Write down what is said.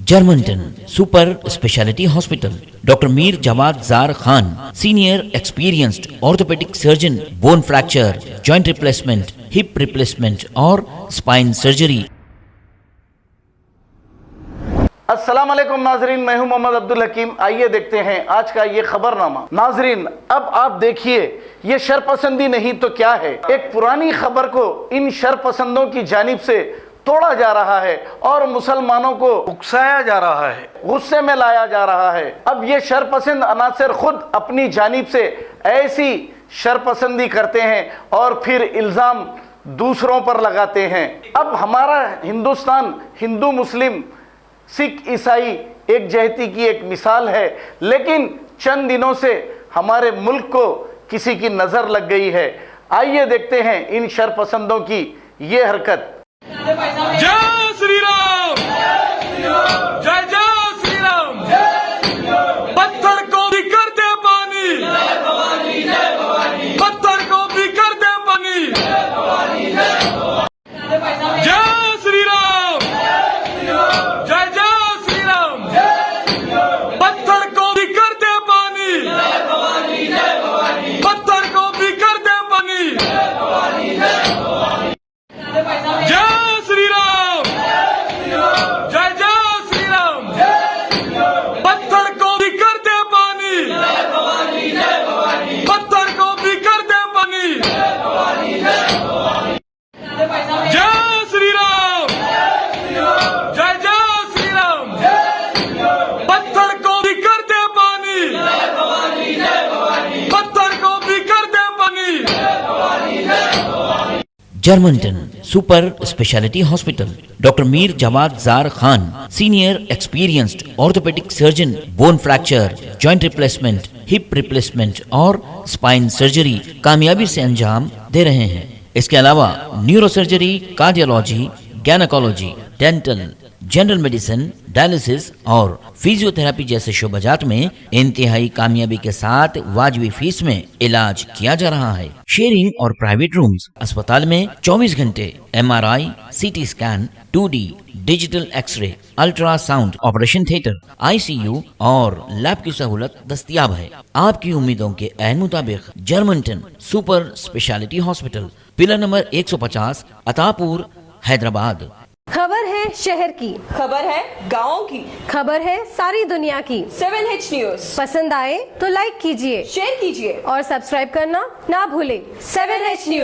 Germanton super speciality hospital, doctor Mir Jawad Zar Khan, senior experienced orthopaedic surgeon, bone fracture, joint replacement, hip replacement और spine surgery. अस्सलाम वालेकुम नाजरीन, मैं हूं मोहम्मद अब्दुल हकीम। आइए देखते हैं आज का ये खबरनामा। नाजरीन, अब आप देखिए ये शरपसंदी नहीं तो क्या है। एक पुरानी खबर को इन शरपसंदों की जानिब से तोड़ा जा रहा है और मुसलमानों को उकसाया जा रहा है, गुस्से में लाया जा रहा है। अब ये शरपसंद अनासर खुद अपनी जानिब से ऐसी शरपसंदी करते हैं और फिर इल्ज़ाम दूसरों पर लगाते हैं। अब हमारा हिंदुस्तान हिंदू मुस्लिम सिख ईसाई एक जहती की एक मिसाल है, लेकिन चंद दिनों से हमारे मुल्क को किसी की नज़र लग गई है। आइए देखते हैं इन शरपसंदों की ये हरकत। जय श्री राम, जय जय श्री राम। पत्थर को भी कर दे पानी, पत्थर को भी कर दे पानी। जय श्री राम, जय जय श्री राम। पत्थर को भी कर दे पानी, पत्थर को भी कर दे पानी। जय श्री राम, जय जय श्री राम। पत्थर को भी कर दे पानी, पत्थर को भी कर दे पानी। जय श्री राम, जय जय श्री राम। पत्थर को भी कर दे पानी, पत्थर को भी कर दे पानी। जर्मनटन super speciality hospital, doctor Mir Jawad Zar Khan, senior experienced orthopaedic surgeon, bone fracture, joint replacement, hip replacement और स्पाइन सर्जरी कामयाबी से अंजाम दे रहे हैं। इसके अलावा neuro surgery, cardiology, gynaecology, dental, general medicine, dialysis और फिजियोथेरेपी जैसे शोबाजात में इंतहाई कामयाबी के साथ वाजबी फीस में इलाज किया जा रहा है। शेयरिंग और प्राइवेट रूम्स, अस्पताल में 24 घंटे MRI, CT scan, 2D digital X-ray, ultrasound, operation theatre, ICU और लैब की सहूलत दस्तयाब है। आपकी उम्मीदों के ऐन मुताबिक Germanten super speciality hospital, pillar number 150, Attapur, Hyderabad. खबर है शहर की, खबर है गाँव की, खबर है सारी दुनिया की। 7H न्यूज पसंद आए तो लाइक कीजिए, शेयर कीजिए और सब्सक्राइब करना ना भूलें। 7H news.